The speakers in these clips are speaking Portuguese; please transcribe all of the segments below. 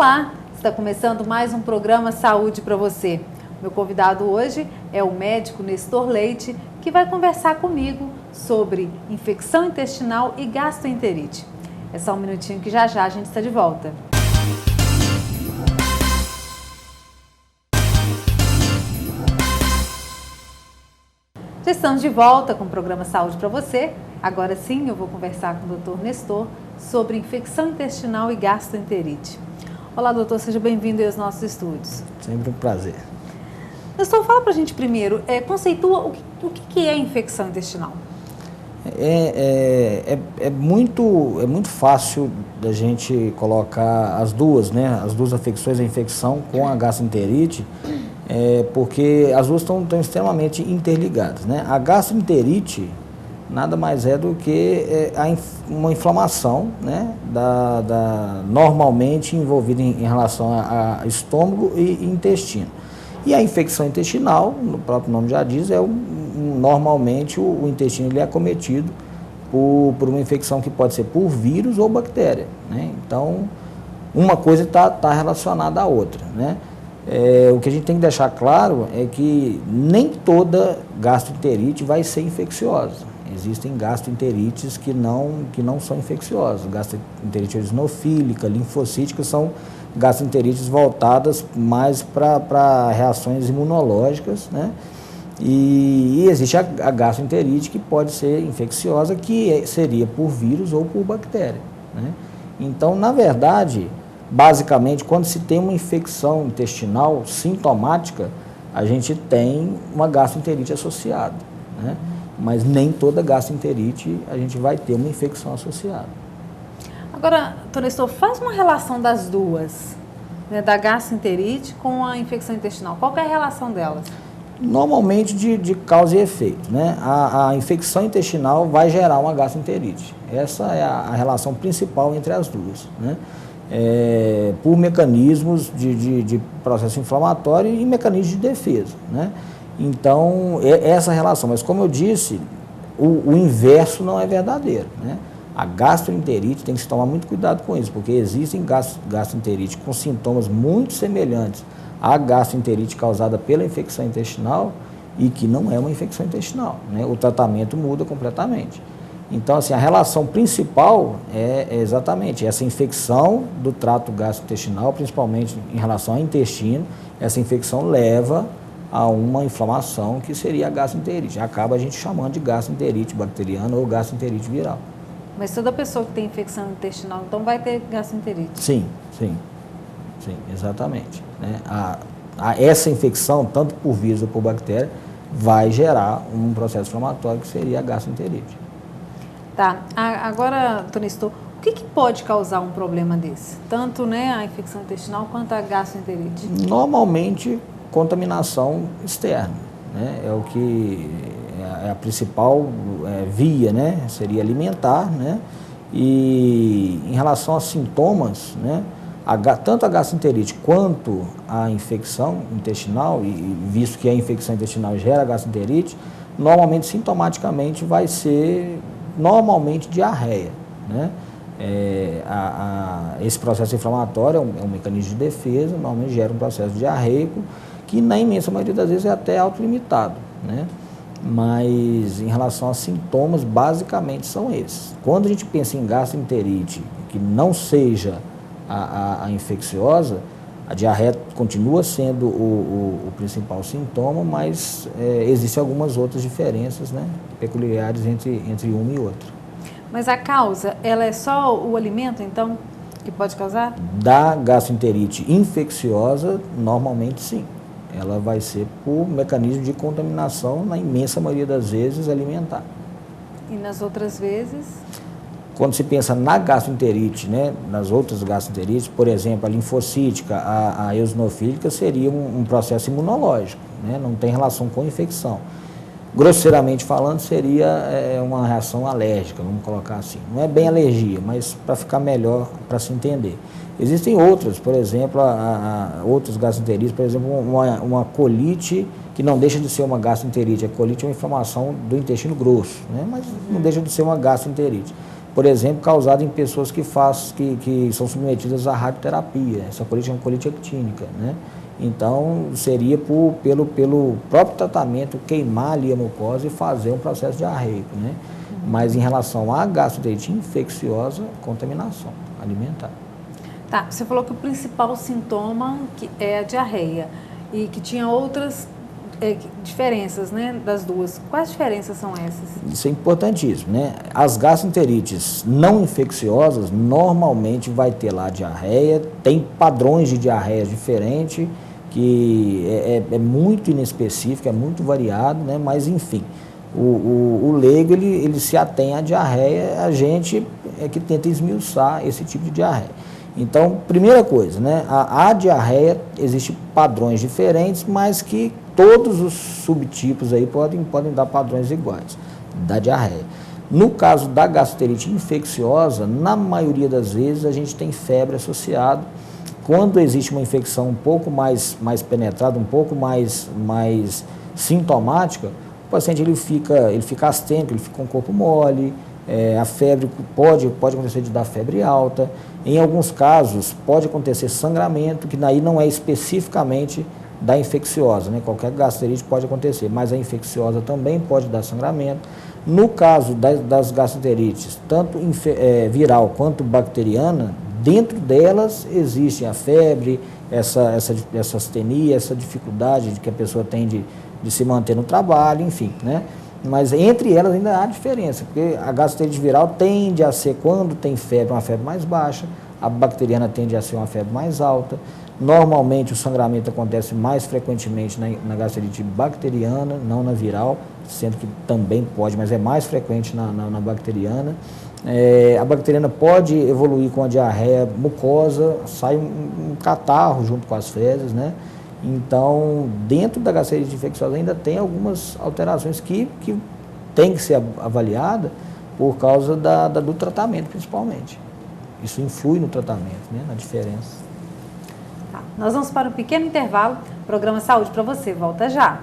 Olá, está começando mais um programa Saúde para você. Meu convidado hoje é o médico Nestor Leite, que vai conversar comigo sobre infecção intestinal e gastroenterite. É só um minutinho que já a gente está de volta. Já estamos de volta com o programa Saúde para você. Agora sim, eu vou conversar com o Dr. Nestor sobre infecção intestinal e gastroenterite. Olá, doutor, seja bem-vindo aos nossos estúdios. Sempre um prazer. Nestor, fala pra gente primeiro, conceitua o que é infecção intestinal? É muito fácil da gente colocar as duas, né? As duas afecções, a infecção com a gastroenterite, porque as duas estão extremamente interligadas, né? A gastroenterite nada mais é do que uma inflamação, né, normalmente envolvida em relação a estômago e intestino. E a infecção intestinal, o próprio nome já diz, normalmente o intestino ele é acometido por uma infecção que pode ser por vírus ou bactéria, né? Então, uma coisa está relacionada à outra, né? O que a gente tem que deixar claro é que nem toda gastroenterite vai ser infecciosa. Existem gastroenterites que não são infecciosas. Gastroenterite eosinofílica, linfocítica, são gastroenterites voltadas mais para reações imunológicas, né? E existe a gastroenterite que pode ser infecciosa, que seria por vírus ou por bactéria, né? Então, na verdade, basicamente, quando se tem uma infecção intestinal sintomática, a gente tem uma gastroenterite associada, né? Mas nem toda gastroenterite a gente vai ter uma infecção associada. Agora, doutor Nestor, faz uma relação das duas, né, da gastroenterite com a infecção intestinal. Qual que é a relação delas? Normalmente de causa e efeito, né? A infecção intestinal vai gerar uma gastroenterite. Essa é a relação principal entre as duas, né? Por mecanismos de processo inflamatório e mecanismos de defesa, né? Então, essa relação, mas como eu disse, o inverso não é verdadeiro, né? A gastroenterite tem que se tomar muito cuidado com isso, porque existem gastroenterite com sintomas muito semelhantes à gastroenterite causada pela infecção intestinal e que não é uma infecção intestinal, né? O tratamento muda completamente. Então, assim, a relação principal é exatamente essa infecção do trato gastrointestinal, principalmente em relação ao intestino. Essa infecção leva a uma inflamação que seria a gastroenterite. Acaba a gente chamando de gastroenterite bacteriana ou gastroenterite viral. Mas toda pessoa que tem infecção intestinal, então vai ter gastroenterite? Sim, exatamente, né? Essa infecção, tanto por vírus ou por bactéria, vai gerar um processo inflamatório que seria a gastroenterite. Tá, agora, doutor Nestor, o que pode causar um problema desse? Tanto, né, a infecção intestinal quanto a gastroenterite? Normalmente, contaminação externa, né? É o que é a principal via, né? Seria alimentar, né? E em relação a sintomas, né? Tanto a gastroenterite quanto a infecção intestinal, e visto que a infecção intestinal gera gastroenterite, normalmente sintomaticamente vai ser diarreia, né? Esse processo inflamatório é um mecanismo de defesa, normalmente gera um processo diarreico, que na imensa maioria das vezes é até autolimitado, né? Mas em relação a sintomas, basicamente são esses. Quando a gente pensa em gastroenterite que não seja a infecciosa, a diarreia continua sendo o principal sintoma, mas existem algumas outras diferenças, né, peculiares entre uma e outra. Mas a causa, ela é só o alimento, então, que pode causar? Da gastroenterite infecciosa, normalmente sim. Ela vai ser por mecanismo de contaminação, na imensa maioria das vezes, alimentar. E nas outras vezes? Quando se pensa na gastroenterite, né, nas outras gastroenterites, por exemplo, a linfocítica, a eosinofílica, seria um processo imunológico, né, não tem relação com infecção. Grosseiramente falando, seria uma reação alérgica, vamos colocar assim. Não é bem alergia, mas para ficar melhor, para se entender. Existem outras, por exemplo, outras gastroenterites, por exemplo, uma colite, que não deixa de ser uma gastroenterite. A colite é uma inflamação do intestino grosso, né? Mas não deixa de ser uma gastroenterite. por exemplo, causada em pessoas que são submetidas à radioterapia. Essa colite é uma colite actínica, né? Então, seria pelo próprio tratamento queimar ali a mucosa e fazer um processo diarreico, né? Mas em relação à gastroenterite infecciosa, contaminação alimentar. Tá, você falou que o principal sintoma é a diarreia e que tinha outras diferenças, né, das duas. Quais diferenças são essas? Isso é importantíssimo, né? As gastroenterites não infecciosas normalmente vai ter lá diarreia, tem padrões de diarreia diferentes, que é muito inespecífico, é muito variado, né? Mas enfim, o leigo ele se atém à diarreia, a gente é que tenta esmiuçar esse tipo de diarreia. Então, primeira coisa, né? A diarreia, existem padrões diferentes, mas que todos os subtipos aí podem dar padrões iguais da diarreia. No caso da gastroenterite infecciosa, na maioria das vezes a gente tem febre associada. Quando existe uma infecção um pouco mais penetrada, um pouco mais sintomática, o paciente ele fica astênico, ele fica com o corpo mole, a febre pode acontecer de dar febre alta. Em alguns casos pode acontecer sangramento, que daí não é especificamente da infecciosa, né? Qualquer gastroenterite pode acontecer, mas a infecciosa também pode dar sangramento. No caso das gastroenterites, tanto viral quanto bacteriana, dentro delas existe a febre, essa astenia, essa dificuldade que a pessoa tem de se manter no trabalho, enfim, né? Mas entre elas ainda há diferença, porque a gastroenterite viral tende a ser, quando tem febre, uma febre mais baixa, a bacteriana tende a ser uma febre mais alta. Normalmente o sangramento acontece mais frequentemente na gastroenterite bacteriana, não na viral, sendo que também pode, mas é mais frequente na bacteriana. A bacteriana pode evoluir com a diarreia mucosa, sai um catarro junto com as fezes, né? Então, dentro da gastroenterite infecciosa ainda tem algumas alterações que tem que ser avaliada por causa do tratamento, principalmente. Isso influi no tratamento, né? Na diferença. Tá. Nós vamos para um pequeno intervalo. Programa Saúde para você. Volta já.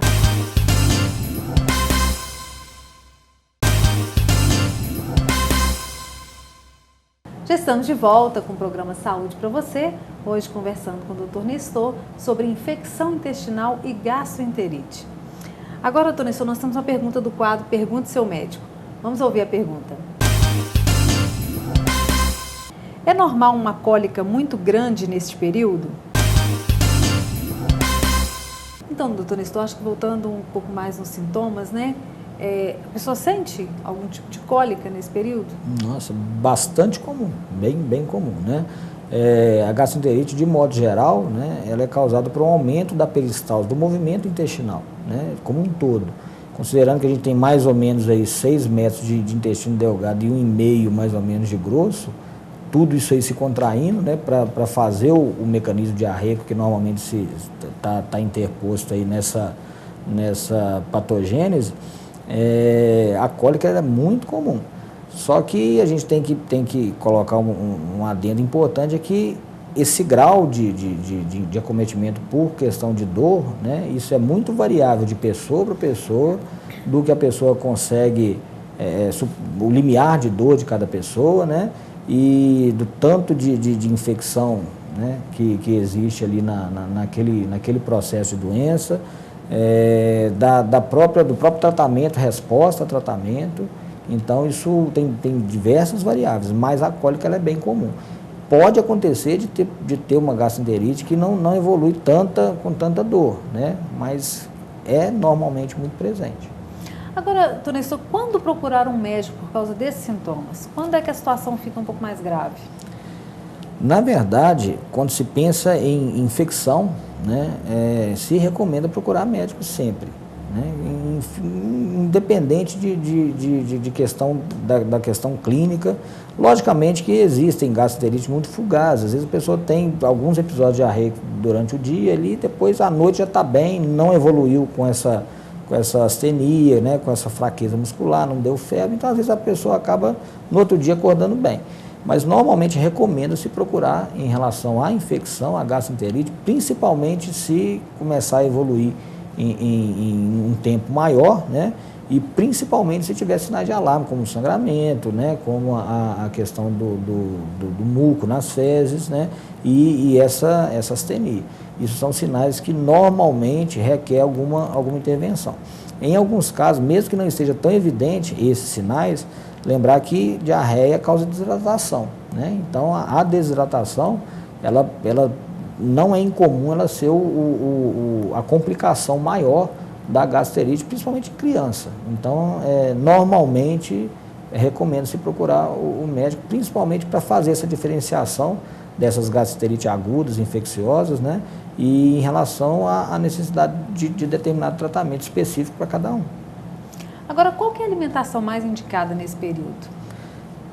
Já estamos de volta com o programa Saúde para você, hoje conversando com o Dr. Nestor sobre infecção intestinal e gastroenterite. Agora, Dr. Nestor, nós temos uma pergunta do quadro Pergunte Seu Médico. Vamos ouvir a pergunta. É normal uma cólica muito grande neste período? Então, doutor Nestor, acho que voltando um pouco mais nos sintomas, né? A pessoa sente algum tipo de cólica nesse período? Nossa, bastante comum, bem comum, né? A gastroenterite, de modo geral, né, ela é causada por um aumento da peristalse, do movimento intestinal, né, como um todo. Considerando que a gente tem mais ou menos aí 6 metros de intestino delgado e 1,5 mais ou menos de grosso, tudo isso aí se contraindo, né, para fazer o mecanismo diarreico que normalmente está interposto aí nessa patogênese. A cólica é muito comum. Só que a gente tem que colocar um adendo importante, é que esse grau de acometimento por questão de dor, né, isso é muito variável de pessoa para pessoa, do que a pessoa consegue, o limiar de dor de cada pessoa, né, e do tanto de infecção, né, que existe ali naquele processo de doença, do próprio tratamento, resposta a tratamento. Então, isso tem diversas variáveis, mas a cólica ela é bem comum. Pode acontecer de ter uma gastroenterite que não evolui com tanta dor, né? Mas é normalmente muito presente. Agora, doutor Nestor, quando procurar um médico por causa desses sintomas? Quando é que a situação fica um pouco mais grave? Na verdade, quando se pensa em infecção, né, se recomenda procurar médico sempre, né, independente de questão da questão clínica. Logicamente que existem gastroenterites muito fugazes, às vezes a pessoa tem alguns episódios de diarreia durante o dia ali, depois à noite já está bem, não evoluiu com essa astenia, né, com essa fraqueza muscular, não deu febre, então às vezes a pessoa acaba no outro dia acordando bem. Mas normalmente recomenda-se procurar em relação à infecção, à gastroenterite, principalmente se começar a evoluir em um tempo maior, né? e principalmente se tiver sinais de alarme, como sangramento, né, como a questão do muco nas fezes, né, e essa astenia. Isso são sinais que normalmente requer alguma intervenção. Em alguns casos, mesmo que não esteja tão evidente esses sinais, lembrar que diarreia causa desidratação, né? Então a desidratação, ela não é incomum ela ser a complicação maior da gastroenterite, principalmente em criança. Então, normalmente, recomenda-se procurar o médico, principalmente para fazer essa diferenciação dessas gastroenterites agudas, infecciosas, né? E em relação à necessidade de determinado tratamento específico para cada um. Agora, qual que é a alimentação mais indicada nesse período?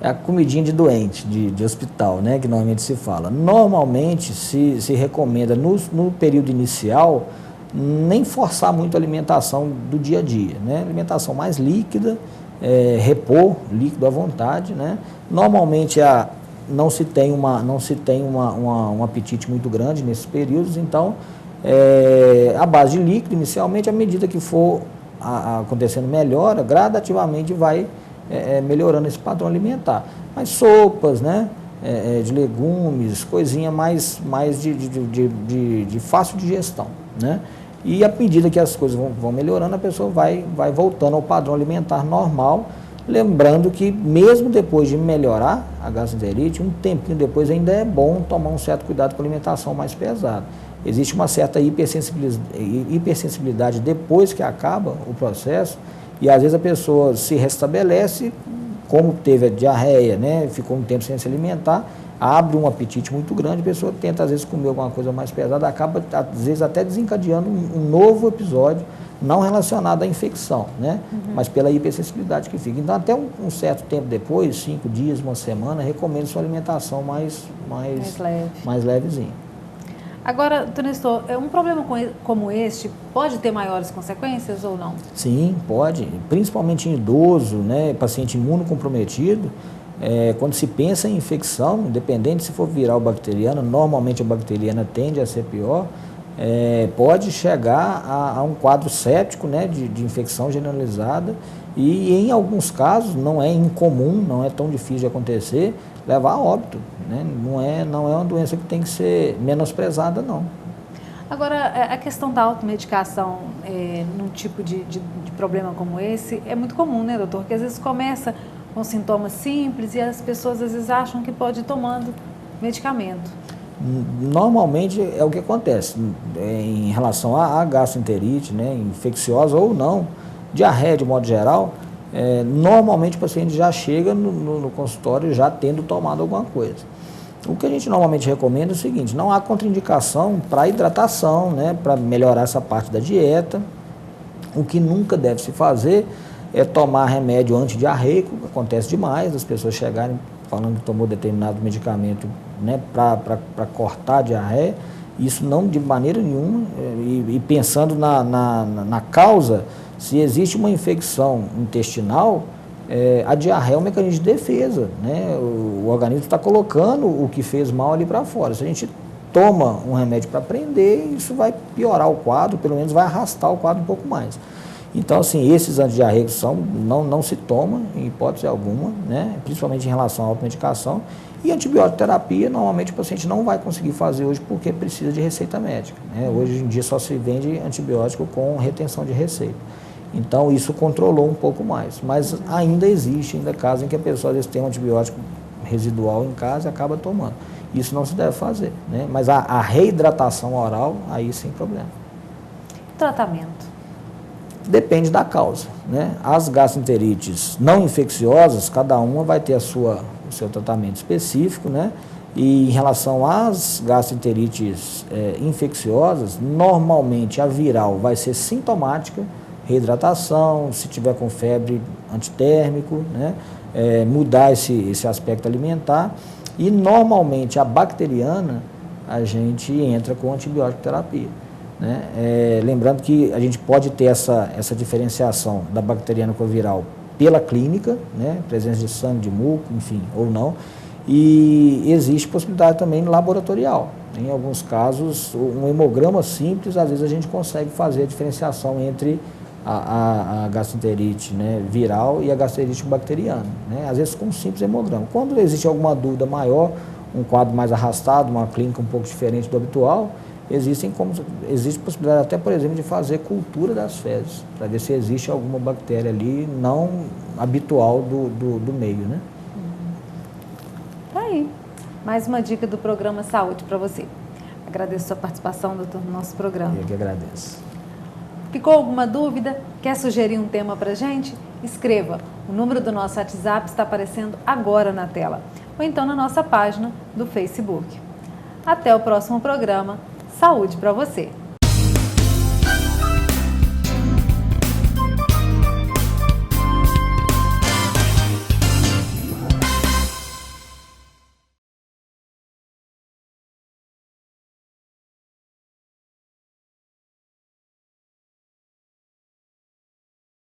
É a comidinha de doente, de hospital, né, que normalmente se fala. Normalmente se recomenda no período inicial nem forçar muito a alimentação do dia a dia, né? Alimentação mais líquida, repor líquido à vontade, né? Normalmente não se tem um apetite muito grande nesses períodos, então a base de líquido inicialmente, à medida que for acontecendo melhora, gradativamente vai melhorando esse padrão alimentar. Mas sopas, né, de legumes, coisinha mais de fácil digestão, né? E à medida que as coisas vão melhorando, a pessoa vai voltando ao padrão alimentar normal, lembrando que mesmo depois de melhorar a gastroenterite, um tempinho depois ainda é bom tomar um certo cuidado com a alimentação mais pesada. Existe uma certa hipersensibilidade depois que acaba o processo, e às vezes a pessoa se restabelece, como teve a diarreia, né, ficou um tempo sem se alimentar, abre um apetite muito grande, a pessoa tenta às vezes comer alguma coisa mais pesada, acaba às vezes até desencadeando um novo episódio, não relacionado à infecção, né, mas pela hipersensibilidade que fica. Então até um certo tempo depois, 5 dias, uma semana, recomendo sua alimentação mais levezinha. Agora, doutor Nestor, um problema como este pode ter maiores consequências ou não? Sim, pode, principalmente em idoso, né, paciente imunocomprometido. Quando se pensa em infecção, independente se for viral ou bacteriana, normalmente a bacteriana tende a ser pior, pode chegar a um quadro séptico, né, de infecção generalizada, e em alguns casos não é incomum, não é tão difícil de acontecer, levar a óbito, né? Não é uma doença que tem que ser menosprezada, não. Agora, a questão da automedicação num tipo de problema como esse é muito comum, né, doutor? Porque às vezes começa com sintomas simples e as pessoas às vezes acham que pode ir tomando medicamento. Normalmente é o que acontece em relação à gastroenterite, né, infecciosa ou não, diarreia de modo geral. Normalmente o paciente já chega no consultório já tendo tomado alguma coisa. O que a gente normalmente recomenda é o seguinte: não há contraindicação para hidratação, né, para melhorar essa parte da dieta. O que nunca deve se fazer é tomar remédio antidiarreico, que acontece demais, as pessoas chegarem falando que tomou determinado medicamento, né, para cortar a diarreia. Isso não de maneira nenhuma, e pensando na causa. Se existe uma infecção intestinal, a diarreia é um mecanismo de defesa, né? O organismo está colocando o que fez mal ali para fora. Se a gente toma um remédio para prender, isso vai piorar o quadro, pelo menos vai arrastar o quadro um pouco mais. Então, assim, esses antidiarreicos não se toma, em hipótese alguma, né? Principalmente em relação à automedicação. E antibiótico terapia, normalmente o paciente não vai conseguir fazer hoje porque precisa de receita médica, né? Hoje em dia só se vende antibiótico com retenção de receita. Então, isso controlou um pouco mais. Mas ainda existe casos em que a pessoa às vezes tem um antibiótico residual em casa e acaba tomando. Isso não se deve fazer, né? Mas a reidratação oral, aí sem problema. Tratamento? Depende da causa, né? As gastroenterites não infecciosas, cada uma vai ter o seu tratamento específico, né? E em relação às gastroenterites infecciosas, normalmente a viral vai ser sintomática, reidratação, se tiver com febre, antitérmico, né? Mudar esse aspecto alimentar. E normalmente a bacteriana, a gente entra com antibiótico terapia, né? Lembrando que a gente pode ter essa diferenciação da bacteriana com a viral pela clínica, né? Presença de sangue, de muco, enfim, ou não. E existe possibilidade também laboratorial. Em alguns casos, um hemograma simples, às vezes a gente consegue fazer a diferenciação entre a gastroenterite, né, viral e a gastroenterite bacteriana, né, às vezes com um simples hemograma. Quando existe alguma dúvida maior, um quadro mais arrastado, uma clínica um pouco diferente do habitual, existe possibilidade até, por exemplo, de fazer cultura das fezes, para ver se existe alguma bactéria ali não habitual do meio, né? Tá aí, mais uma dica do programa Saúde para você. Agradeço a sua participação, doutor, no nosso programa. Eu que agradeço. Ficou alguma dúvida? Quer sugerir um tema para a gente? Escreva. O número do nosso WhatsApp está aparecendo agora na tela, ou então na nossa página do Facebook. Até o próximo programa. Saúde para você!